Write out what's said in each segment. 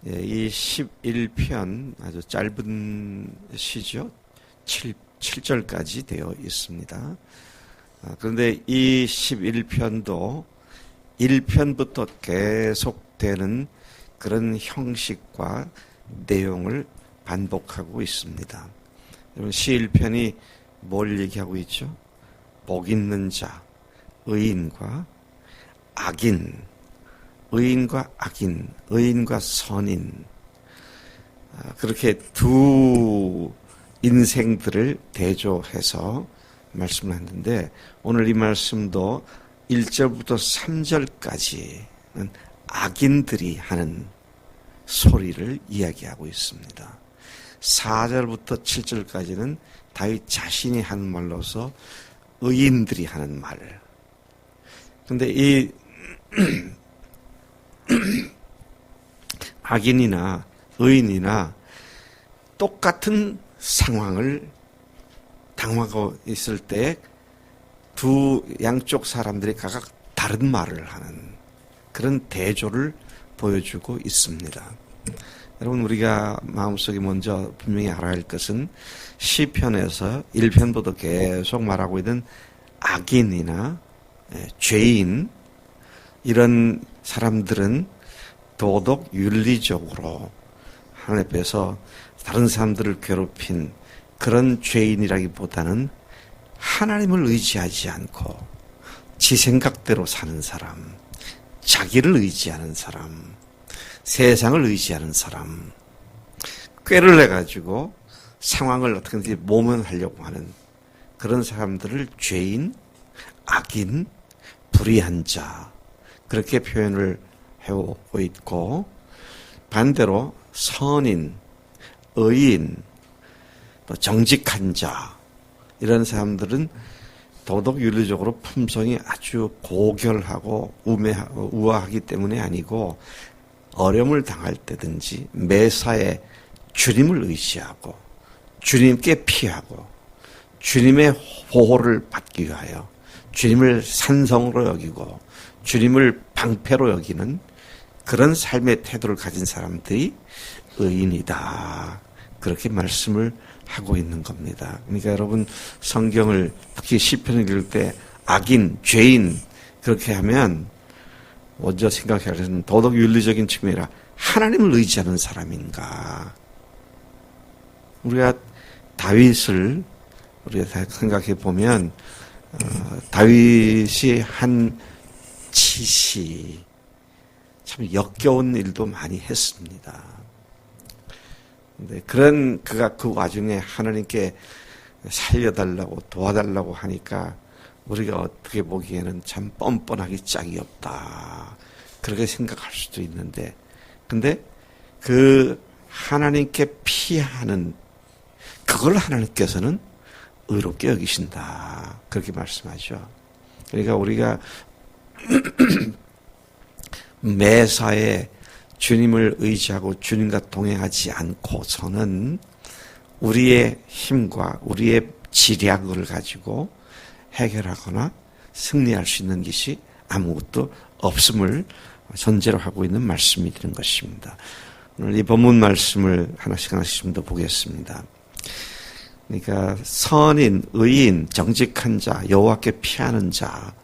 이 11편 아주 짧은 시죠. 7절까지 되어 있습니다. 그런데 이 11편도 1편부터 계속되는 그런 형식과 내용을 반복하고 있습니다. 여러분, 시 1편이 뭘 얘기하고 있죠? 복 있는 자, 의인과 악인, 의인과 악인, 의인과 선인, 그렇게 두 인생들을 대조해서 말씀을 했는데, 오늘 이 말씀도 1절부터 3절까지는 악인들이 하는 소리를 이야기하고 있습니다. 4절부터 7절까지는 다윗 자신이 하는 말로서 의인들이 하는 말. 근데 이 악인이나 의인이나 똑같은 상황을 당하고 있을 때 두 양쪽 사람들이 각각 다른 말을 하는 그런 대조를 보여주고 있습니다. 여러분, 우리가 마음속에 먼저 분명히 알아야 할 것은 시편에서 1편부터 계속 말하고 있는 악인이나 죄인, 이런 사람들은 도덕 윤리적으로 하나님 앞에서 다른 사람들을 괴롭힌 그런 죄인이라기보다는 하나님을 의지하지 않고 지 생각대로 사는 사람, 자기를 의지하는 사람, 세상을 의지하는 사람, 꾀를 내가지고 상황을 어떻게든지 모면하려고 하는 그런 사람들을 죄인, 악인, 불의한 자, 그렇게 표현을 해오고 있고, 반대로 선인, 의인, 또 정직한 자, 이런 사람들은 도덕 윤리적으로 품성이 아주 고결하고 우아하기 때문에 아니고, 어려움을 당할 때든지 매사에 주님을 의지하고 주님께 피하고 주님의 보호를 받기 위하여 주님을 산성으로 여기고 주님을 방패로 여기는 그런 삶의 태도를 가진 사람들이 의인이다, 그렇게 말씀을 하고 있는 겁니다. 그러니까 여러분, 성경을 특히 시편을 읽을 때 악인, 죄인 그렇게 하면 먼저 생각해야 하는 도덕 윤리적인 측면이라 하나님을 의지하는 사람인가. 우리가 다윗을 우리가 생각해 보면 다윗이 한 치시, 참 역겨운 일도 많이 했습니다. 근데 그런 그가 그 와중에 하나님께 살려달라고 도와달라고 하니까 우리가 어떻게 보기에는 참 뻔뻔하기 짝이 없다, 그렇게 생각할 수도 있는데, 근데 그 하나님께 피하는 그걸 하나님께서는 의롭게 여기신다, 그렇게 말씀하죠. 그러니까 우리가 매사에 주님을 의지하고 주님과 동행하지 않고서는 우리의 힘과 우리의 지략을 가지고 해결하거나 승리할 수 있는 것이 아무것도 없음을 전제로 하고 있는 말씀이 되는 것입니다. 오늘 이 본문 말씀을 하나씩 좀 더 보겠습니다. 그러니까 선인, 의인, 정직한 자, 여호와께 피하는 자,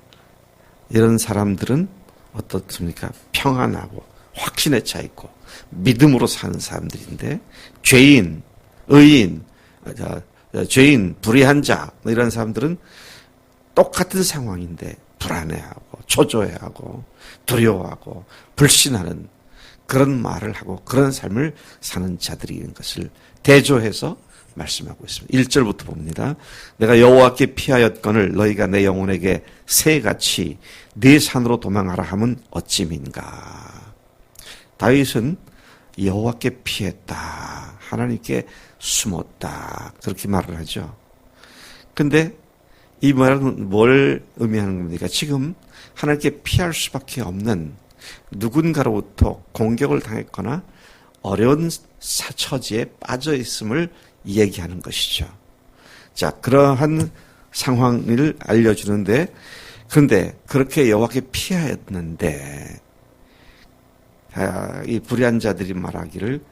이런 사람들은 어떻습니까? 평안하고 확신에 차 있고 믿음으로 사는 사람들인데, 죄인, 의인, 죄인, 불의한 자, 이런 사람들은 똑같은 상황인데 불안해하고 초조해하고 두려워하고 불신하는 그런 말을 하고 그런 삶을 사는 자들인 것을 대조해서 말씀하고 있습니다. 1절부터 봅니다. 내가 여호와께 피하였거늘 너희가 내 영혼에게 새같이 네 산으로 도망하라 함은 어찌민가. 다윗은 여호와께 피했다, 하나님께 숨었다, 그렇게 말을 하죠. 근데 이 말은 뭘 의미하는 겁니까? 지금 하나님께 피할 수밖에 없는 누군가로부터 공격을 당했거나 어려운 처지에 빠져 있음을 얘기하는 것이죠. 자, 그러한 상황을 알려주는데, 그런데 그렇게 여호와께 피하였는데 이 불의한 자들이 말하기를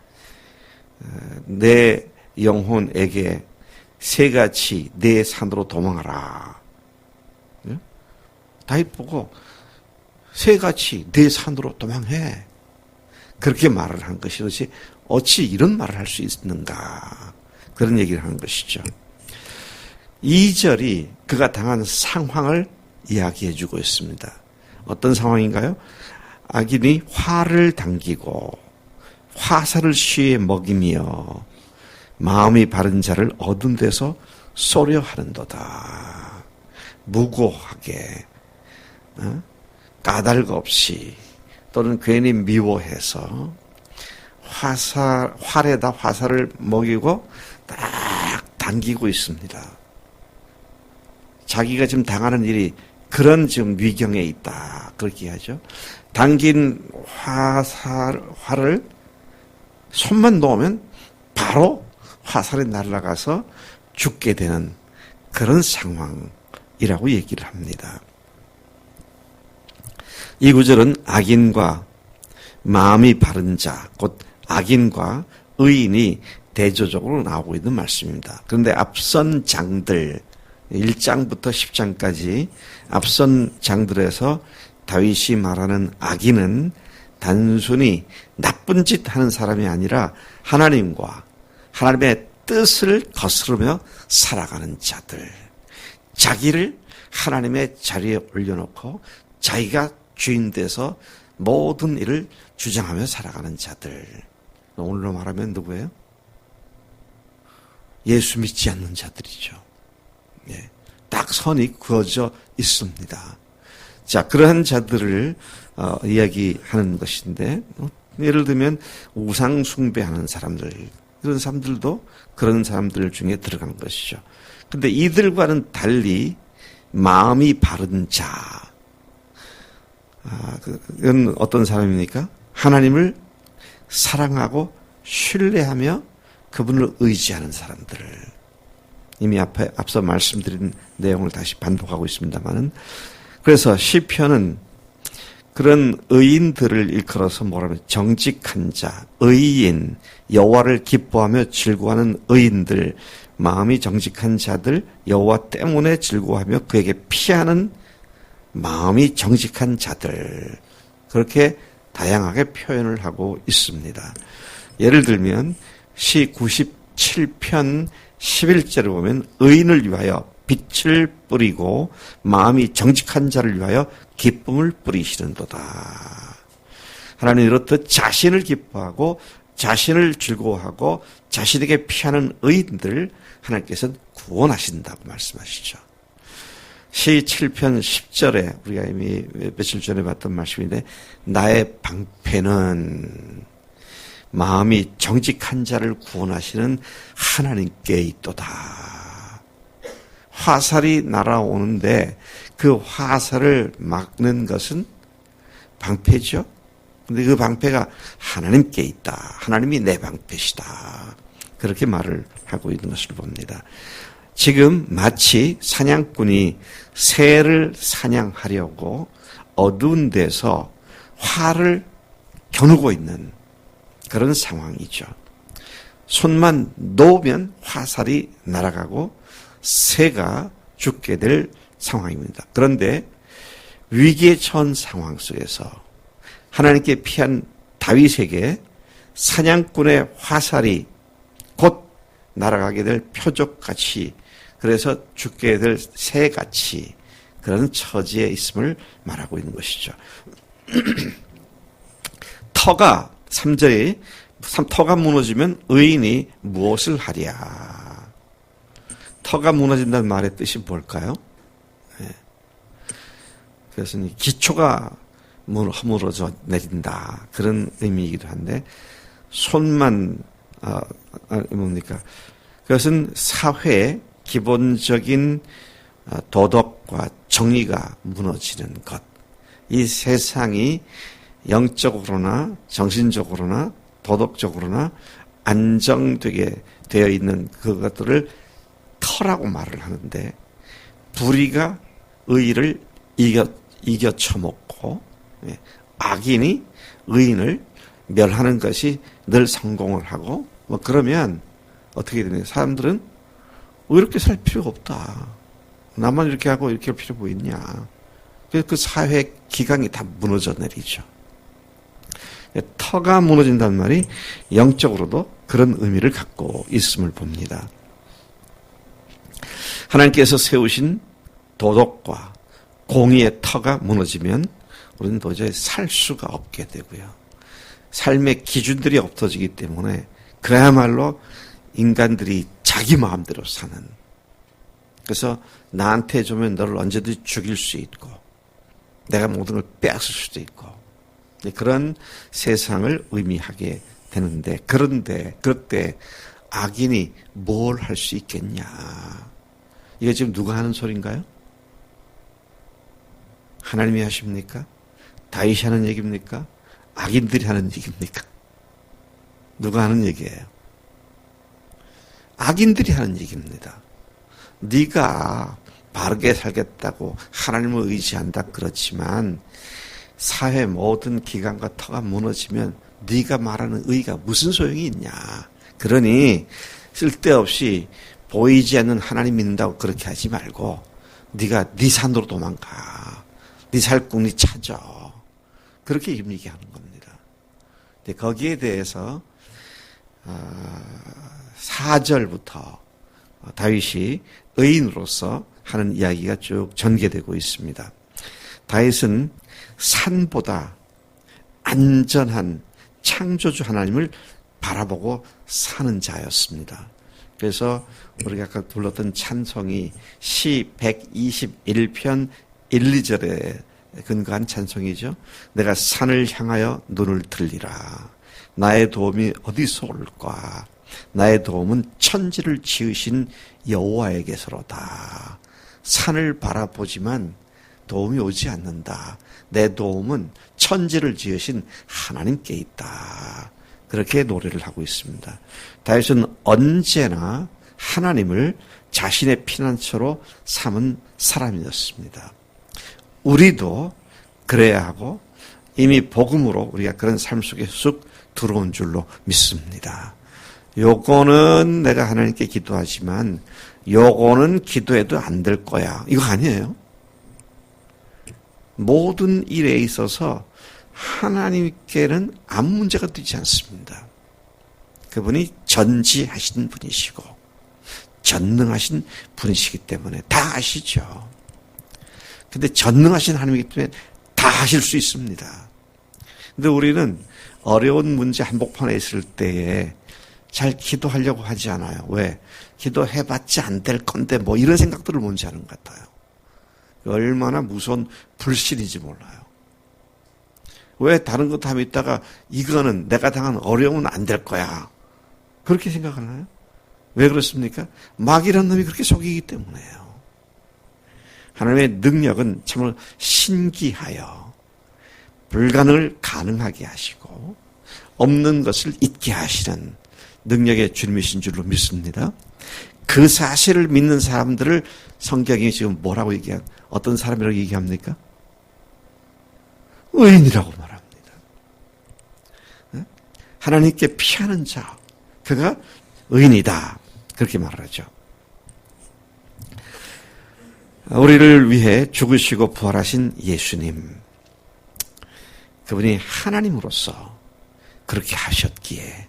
내 영혼에게 새같이 내 산으로 도망하라. 다윗 보고 새같이 내 산으로 도망해. 그렇게 말을 한 것이지 어찌 이런 말을 할 수 있는가. 그런 얘기를 하는 것이죠. 2절이 그가 당한 상황을 이야기해 주고 있습니다. 어떤 상황인가요? 악인이 화를 당기고 화살을 쉬에 먹이며 마음이 바른 자를 얻은 데서 쏘려 하는도다. 무고하게 까닭 없이 또는 괜히 미워해서 활에다 화살을 먹이고 딱 당기고 있습니다. 자기가 지금 당하는 일이 그런 지금 위경에 있다. 그렇게 하죠. 당긴 활을 손만 놓으면 바로 화살이 날아가서 죽게 되는 그런 상황이라고 얘기를 합니다. 이 구절은 악인과 마음이 바른 자, 곧 악인과 의인이 대조적으로 나오고 있는 말씀입니다. 그런데 앞선 장들 1장부터 10장까지 앞선 장들에서 다윗이 말하는 악인은 단순히 나쁜 짓 하는 사람이 아니라 하나님과 하나님의 뜻을 거스르며 살아가는 자들, 자기를 하나님의 자리에 올려놓고 자기가 주인 돼서 모든 일을 주장하며 살아가는 자들. 오늘로 말하면 누구예요? 예수 믿지 않는 자들이죠. 예, 딱 선이 그어져 있습니다. 자, 그러한 자들을 이야기하는 것인데, 예를 들면 우상 숭배하는 사람들, 그런 사람들도 그런 사람들 중에 들어간 것이죠. 근데 이들과는 달리 마음이 바른 자, 그건 어떤 사람입니까? 하나님을 사랑하고 신뢰하며 그분을 의지하는 사람들. 이미 앞서 말씀드린 내용을 다시 반복하고 있습니다만은, 그래서 시편은 그런 의인들을 일컬어서 뭐라면 정직한 자, 의인, 여호와를 기뻐하며 즐거워하는 의인들, 마음이 정직한 자들, 여호와 때문에 즐거워하며 그에게 피하는 마음이 정직한 자들, 그렇게 다양하게 표현을 하고 있습니다. 예를 들면 시 97편 11절을 보면 의인을 위하여 빛을 뿌리고 마음이 정직한 자를 위하여 기쁨을 뿌리시는도다. 하나님 이렇듯 자신을 기뻐하고 자신을 즐거워하고 자신에게 피하는 의인들 하나님께서는 구원하신다고 말씀하시죠. 시 7편 10절에 우리가 이미 며칠 전에 봤던 말씀인데, 나의 방패는 마음이 정직한 자를 구원하시는 하나님께 있도다. 화살이 날아오는데 그 화살을 막는 것은 방패죠. 근데 그 방패가 하나님께 있다. 하나님이 내 방패시다. 그렇게 말을 하고 있는 것을 봅니다. 지금 마치 사냥꾼이 새를 사냥하려고 어두운 데서 활을 겨누고 있는 그런 상황이죠. 손만 놓으면 화살이 날아가고 새가 죽게 될 상황입니다. 그런데 위기에 처한 상황 속에서 하나님께 피한 다윗에게 사냥꾼의 화살이 곧 날아가게 될 표적같이, 그래서 죽게 될 새같이 그런 처지에 있음을 말하고 있는 것이죠. 터가 3절에 터가 무너지면 의인이 무엇을 하랴. 터가 무너진다는 말의 뜻이 뭘까요? 네. 그래서 기초가 허물어져 내린다, 그런 의미이기도 한데, 손만 뭡니까? 그것은 사회의 기본적인 도덕과 정의가 무너지는 것. 이 세상이 영적으로나 정신적으로나 도덕적으로나 안정되게 되어 있는 그것들을 터라고 말을 하는데, 불의가 의를 이겨 처먹고 악인이 의인을 멸하는 것이 늘 성공을 하고 뭐 그러면 어떻게 되냐? 사람들은 왜 이렇게 살 필요가 없다. 나만 이렇게 하고 이렇게 할 필요 뭐 있냐. 그래서 그 사회 기강이 다 무너져 내리죠. 터가 무너진다는 말이 영적으로도 그런 의미를 갖고 있음을 봅니다. 하나님께서 세우신 도덕과 공의의 터가 무너지면 우리는 도저히 살 수가 없게 되고요. 삶의 기준들이 없어지기 때문에 그야말로 인간들이 자기 마음대로 사는, 그래서 나한테 주면 너를 언제든지 죽일 수 있고 내가 모든 걸 빼앗을 수도 있고 그런 세상을 의미하게 되는데, 그런데 그때 악인이 뭘 할 수 있겠냐. 이게 지금 누가 하는 소리인가요? 하나님이 하십니까? 다윗이 하는 얘기입니까? 악인들이 하는 얘기입니까? 누가 하는 얘기예요? 악인들이 하는 얘기입니다. 네가 바르게 살겠다고 하나님을 의지한다 그렇지만 사회 모든 기관과 터가 무너지면 네가 말하는 의가 무슨 소용이 있냐. 그러니 쓸데없이 보이지 않는 하나님 믿는다고 그렇게 하지 말고 네가 네 산으로 도망가. 네 살궁리 찾아. 그렇게 얘기하는 겁니다. 거기에 대해서 4절부터 다윗이 의인으로서 하는 이야기가 쭉 전개되고 있습니다. 다윗은 산보다 안전한 창조주 하나님을 바라보고 사는 자였습니다. 그래서 우리가 아까 불렀던 찬송이 시 121편 1, 2절에 근거한 찬송이죠. 내가 산을 향하여 눈을 들리라. 나의 도움이 어디서 올까? 나의 도움은 천지를 지으신 여호와에게서로다. 산을 바라보지만 도움이 오지 않는다. 내 도움은 천지를 지으신 하나님께 있다. 그렇게 노래를 하고 있습니다. 다윗은 언제나 하나님을 자신의 피난처로 삼은 사람이었습니다. 우리도 그래야 하고 이미 복음으로 우리가 그런 삶 속에 쑥 들어온 줄로 믿습니다. 요거는 내가 하나님께 기도하지만 요거는 기도해도 안 될 거야. 이거 아니에요. 모든 일에 있어서 하나님께는 아무 문제가 되지 않습니다. 그분이 전지하신 분이시고 전능하신 분이시기 때문에 다 아시죠. 근데 전능하신 하나님이기 때문에 다 하실 수 있습니다. 근데 우리는 어려운 문제 한복판에 있을 때에 잘 기도하려고 하지 않아요. 왜? 기도해봤지 안 될 건데 뭐 이런 생각들을 먼저 하는 것 같아요. 얼마나 무서운 불신인지 몰라요. 왜 다른 것도 하면 있다가 이거는 내가 당한 어려움은 안 될 거야. 그렇게 생각하나요? 왜 그렇습니까? 마귀라는 놈이 그렇게 속이기 때문에요. 하나님의 능력은 참으로 신기하여 불가능을 가능하게 하시고 없는 것을 있게 하시는 능력의 주님이신 줄로 믿습니다. 그 사실을 믿는 사람들을 성경이 지금 뭐라고 어떤 사람이라고 얘기합니까? 의인이라고 말합니다. 하나님께 피하는 자, 그가 의인이다. 그렇게 말하죠. 우리를 위해 죽으시고 부활하신 예수님, 그분이 하나님으로서 그렇게 하셨기에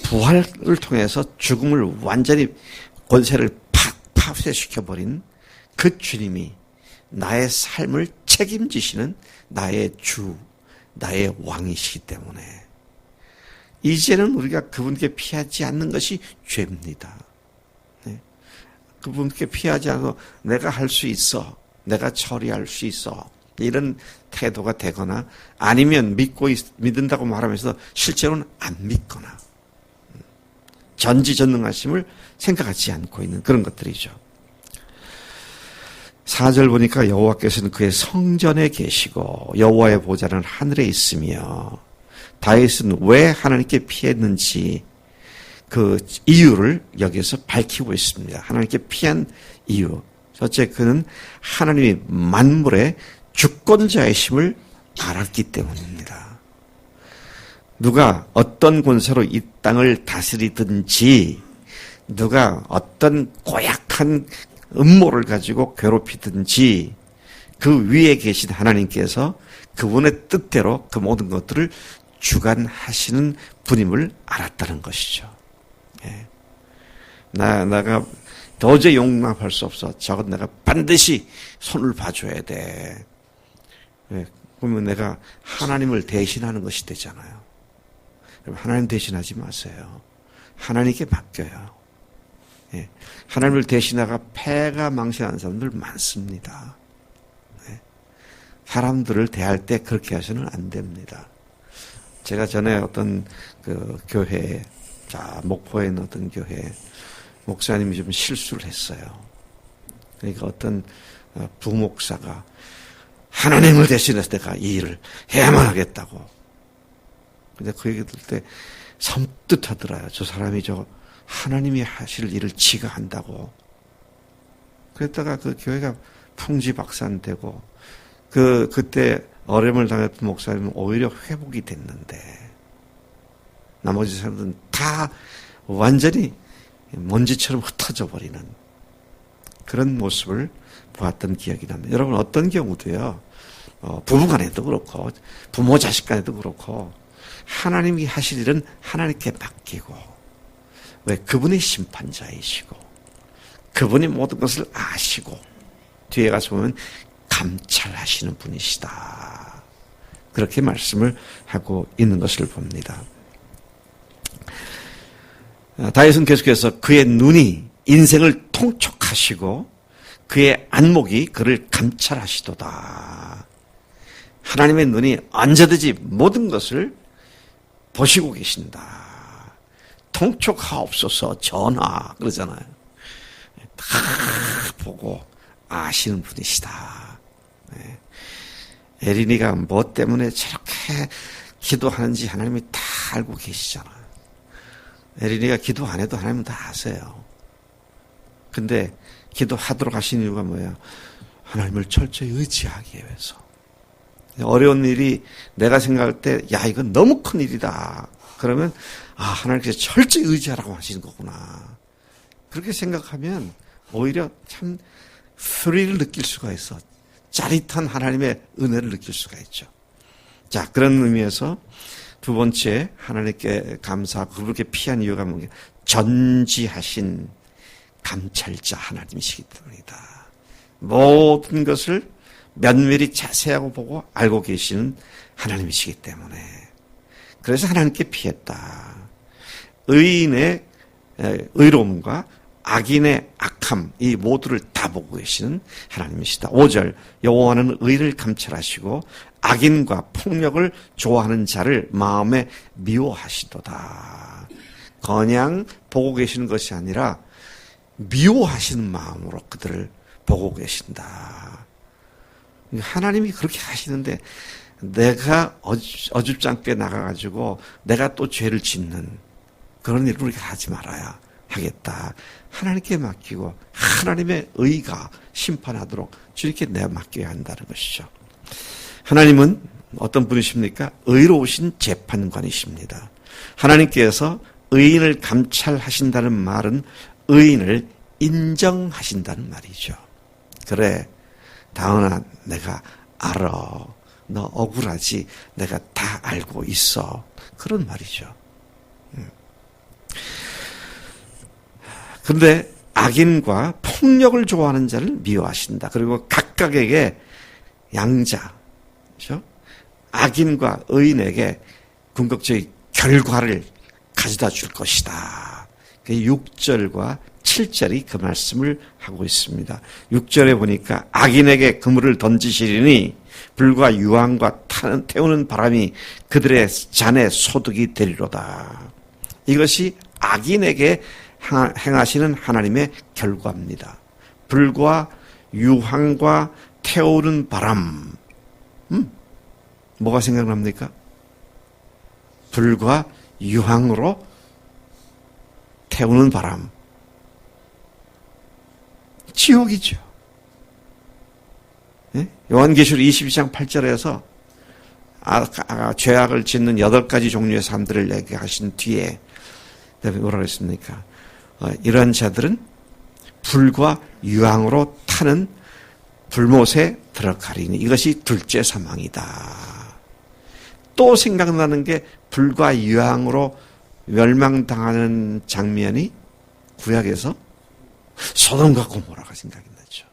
부활을 통해서 죽음을 완전히 권세를 팍 파쇄시켜버린 그 주님이 나의 삶을 책임지시는 나의 주, 나의 왕이시기 때문에 이제는 우리가 그분께 피하지 않는 것이 죄입니다. 네. 그분께 피하지 않고 내가 할 수 있어, 내가 처리할 수 있어, 이런 태도가 되거나 아니면 믿는다고 말하면서 실제로는 안 믿거나 전지전능하심을 생각하지 않고 있는 그런 것들이죠. 4절 보니까 여호와께서는 그의 성전에 계시고 여호와의 보좌는 하늘에 있으며, 다윗은 왜 하나님께 피했는지 그 이유를 여기서 밝히고 있습니다. 하나님께 피한 이유. 첫째, 그는 하나님이 만물의 주권자이심을 알았기 때문입니다. 누가 어떤 권세로 이 땅을 다스리든지, 누가 어떤 고약한 음모를 가지고 괴롭히든지, 그 위에 계신 하나님께서 그분의 뜻대로 그 모든 것들을 주관하시는 분임을 알았다는 것이죠. 예. 내가 도저히 용납할 수 없어. 저건 내가 반드시 손을 봐줘야 돼. 예. 그러면 내가 하나님을 대신하는 것이 되잖아요. 하나님 대신하지 마세요. 하나님께 맡겨요. 예. 하나님을 대신하가 패가 망신하는 사람들 많습니다. 예. 사람들을 대할 때 그렇게 하서는 안 됩니다. 제가 전에 어떤 그 교회에, 목포에 있는 어떤 교회에 목사님이 좀 실수를 했어요. 그러니까 어떤 부목사가 하나님을 대신해서 내가 이 일을 해야만 하겠다고. 근데 그 얘기 들을 때 섬뜩하더라요. 저 사람이 하나님이 하실 일을 지가 한다고. 그랬다가 그 교회가 풍지박산되고, 그때 어려움을 당했던 목사님은 오히려 회복이 됐는데, 나머지 사람들은 다 완전히 먼지처럼 흩어져 버리는 그런 모습을 보았던 기억이 납니다. 여러분, 어떤 경우도요, 부부 간에도 그렇고, 부모 자식 간에도 그렇고, 하나님이 하실 일은 하나님께 맡기고, 왜? 그분이 심판자이시고, 그분이 모든 것을 아시고, 뒤에 가서 보면 감찰하시는 분이시다. 그렇게 말씀을 하고 있는 것을 봅니다. 다윗은 계속해서 그의 눈이 인생을 통촉하시고 그의 안목이 그를 감찰하시도다. 하나님의 눈이 언제든지 모든 것을 보시고 계신다. 통촉하옵소서 전하 그러잖아요. 다 보고 아시는 분이시다. 네. 에린이가 뭐 때문에 저렇게 기도하는지 하나님이 다 알고 계시잖아요. 에린이가 기도 안 해도 하나님은 다 아세요. 근데 기도하도록 하신 이유가 뭐예요? 하나님을 철저히 의지하기 위해서. 어려운 일이 내가 생각할 때, 야, 이건 너무 큰 일이다. 그러면, 하나님께서 철저히 의지하라고 하시는 거구나. 그렇게 생각하면 오히려 참 스릴을 느낄 수가 있어. 짜릿한 하나님의 은혜를 느낄 수가 있죠. 자, 그런 의미에서 두 번째 하나님께 감사하고 그분께 피한 이유가 뭐냐? 전지하신 감찰자 하나님이시기 때문이다. 모든 것을 면밀히 자세하고 보고 알고 계시는 하나님이시기 때문에. 그래서 하나님께 피했다. 의인의 의로움과 악인의 악함, 이 모두를 다 보고 계시는 하나님이시다. 5절, 여호와는 의를 감찰하시고 악인과 폭력을 좋아하는 자를 마음에 미워하시도다. 그냥 보고 계시는 것이 아니라 미워하시는 마음으로 그들을 보고 계신다. 하나님이 그렇게 하시는데 내가 어줍잖게 나가가지고 내가 또 죄를 짓는 그런 일을 우리가 하지 말아야 하겠다. 하나님께 맡기고 하나님의 의가 심판하도록 주님께 내가 맡겨야 한다는 것이죠. 하나님은 어떤 분이십니까? 의로우신 재판관이십니다. 하나님께서 의인을 감찰하신다는 말은 의인을 인정하신다는 말이죠. 그래, 다은아, 내가 알아. 너 억울하지? 내가 다 알고 있어. 그런 말이죠. 그런데 악인과 폭력을 좋아하는 자를 미워하신다. 그리고 각각에게 양자, 그렇죠? 악인과 의인에게 궁극적인 결과를 가져다 줄 것이다. 6절과 7절이 그 말씀을 하고 있습니다. 6절에 보니까 악인에게 그물을 던지시리니 불과 유황과 태우는 바람이 그들의 잔에 소득이 되리로다. 이것이 악인에게 행하시는 하나님의 결과입니다. 불과 유황과 태우는 바람. 뭐가 생각납니까? 불과 유황으로 태우는 바람. 지옥이죠. 네? 요한계시록 22장 8절에서 죄악을 짓는 8가지 종류의 사람들을 얘기하신 뒤에 뭐라고 했습니까? 이러한 자들은 불과 유황으로 타는 불못에 들어가리니 이것이 둘째 사망이다. 또 생각나는 게 불과 유황으로 멸망당하는 장면이 구약에서 소돔과 고모라가 생각이 나죠.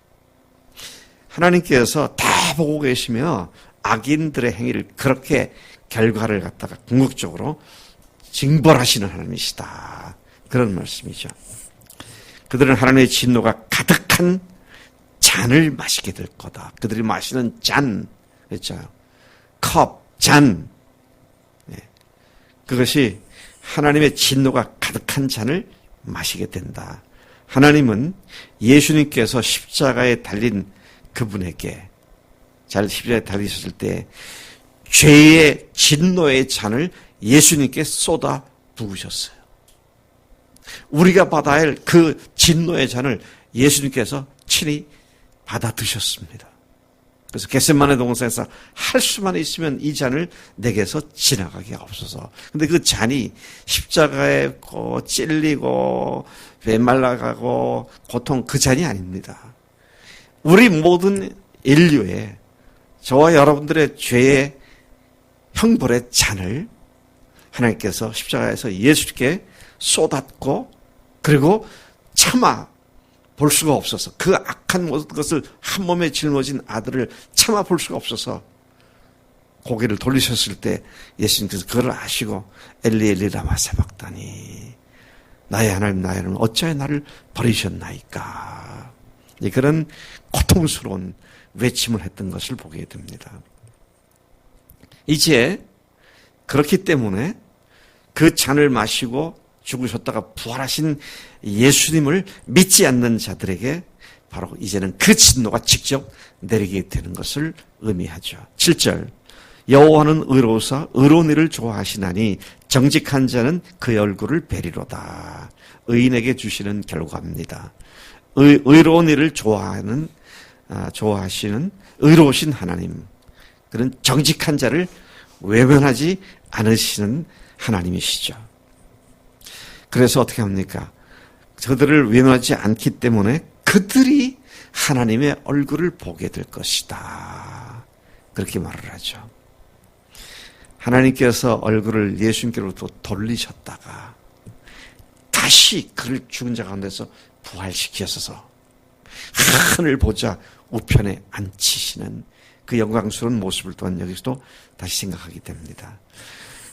하나님께서 다 보고 계시며 악인들의 행위를 그렇게 결과를 갖다가 궁극적으로 징벌하시는 하나님이시다. 그런 말씀이죠. 그들은 하나님의 진노가 가득한 잔을 마시게 될 거다. 그들이 마시는 잔, 그렇죠? 컵, 잔. 그것이 하나님의 진노가 가득한 잔을 마시게 된다. 하나님은 예수님께서 십자가에 달린 그분에게 십자가에 달리셨을 때 죄의 진노의 잔을 예수님께 쏟아 부으셨어요. 우리가 받아야 할 그 진노의 잔을 예수님께서 친히 받아 드셨습니다. 그래서 겟세마네 동산에서 할 수만 있으면 이 잔을 내게서 지나가게 없어서. 근데 그 잔이 십자가에 찔리고 메말라가고 고통 그 잔이 아닙니다. 우리 모든 인류의 저와 여러분들의 죄의 형벌의 잔을 하나님께서 십자가에서 예수께 쏟았고 그리고 차마 볼 수가 없어서 그 악한 모든 것을 한 몸에 짊어진 아들을 차마 볼 수가 없어서 고개를 돌리셨을 때 예수님께서 그걸 아시고 엘리 엘리 라마 사박다니 나의 하나님 나의 하나님 어찌하여 나를 버리셨나이까 그런 고통스러운 외침을 했던 것을 보게 됩니다. 이제 그렇기 때문에 그 잔을 마시고 죽으셨다가 부활하신 예수님을 믿지 않는 자들에게 바로 이제는 그 진노가 직접 내리게 되는 것을 의미하죠. 7절 여호와는 의로우사 의로운 일을 좋아하시나니 정직한 자는 그의 얼굴을 뵈리로다. 의인에게 주시는 결과입니다. 의로운 일을 좋아하시는 의로우신 하나님, 그런 정직한 자를 외면하지 않으시는 하나님이시죠. 그래서 어떻게 합니까? 저들을 외면하지 않기 때문에 그들이 하나님의 얼굴을 보게 될 것이다. 그렇게 말을 하죠. 하나님께서 얼굴을 예수님께로부터 돌리셨다가 다시 그를 죽은 자 가운데서 부활시키셔서 하늘 보자 우편에 앉히시는 그 영광스러운 모습을 또한 여기서도 다시 생각하게 됩니다.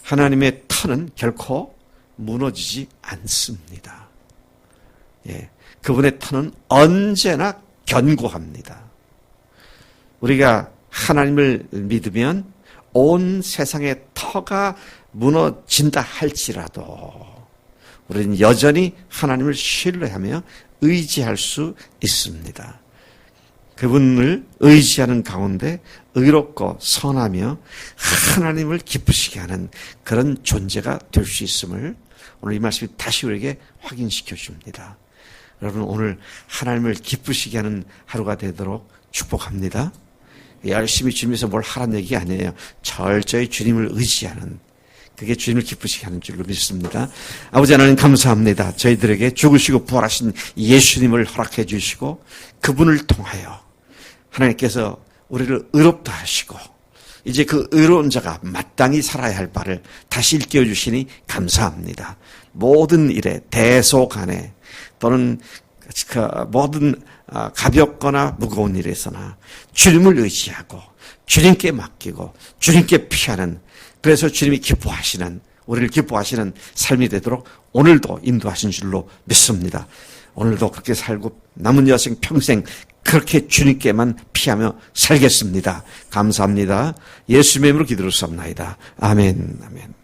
하나님의 터는 결코 무너지지 않습니다. 그분의 터는 언제나 견고합니다. 우리가 하나님을 믿으면 온 세상의 터가 무너진다 할지라도 우리는 여전히 하나님을 신뢰하며 의지할 수 있습니다. 그분을 의지하는 가운데 의롭고 선하며 하나님을 기쁘시게 하는 그런 존재가 될 수 있음을 오늘 이 말씀이 다시 우리에게 확인시켜 줍니다. 여러분 오늘 하나님을 기쁘시게 하는 하루가 되도록 축복합니다. 열심히 주님에서 뭘 하라는 얘기 아니에요. 철저히 주님을 의지하는, 그게 주님을 기쁘시게 하는 줄로 믿습니다. 아버지 하나님 감사합니다. 저희들에게 죽으시고 부활하신 예수님을 허락해 주시고 그분을 통하여 하나님께서 우리를 의롭다 하시고 이제 그 의로운 자가 마땅히 살아야 할 바를 다시 일깨워 주시니 감사합니다. 모든 일에 대소간에 또는 모든 가볍거나 무거운 일에서나 주님을 의지하고 주님께 맡기고 주님께 피하는, 그래서 주님이 기뻐하시는, 우리를 기뻐하시는 삶이 되도록 오늘도 인도하신 줄로 믿습니다. 오늘도 그렇게 살고 남은 여생 평생 그렇게 주님께만 피하며 살겠습니다. 감사합니다. 예수님의 이름으로 기도를 쌉나이다. 아멘. 아멘.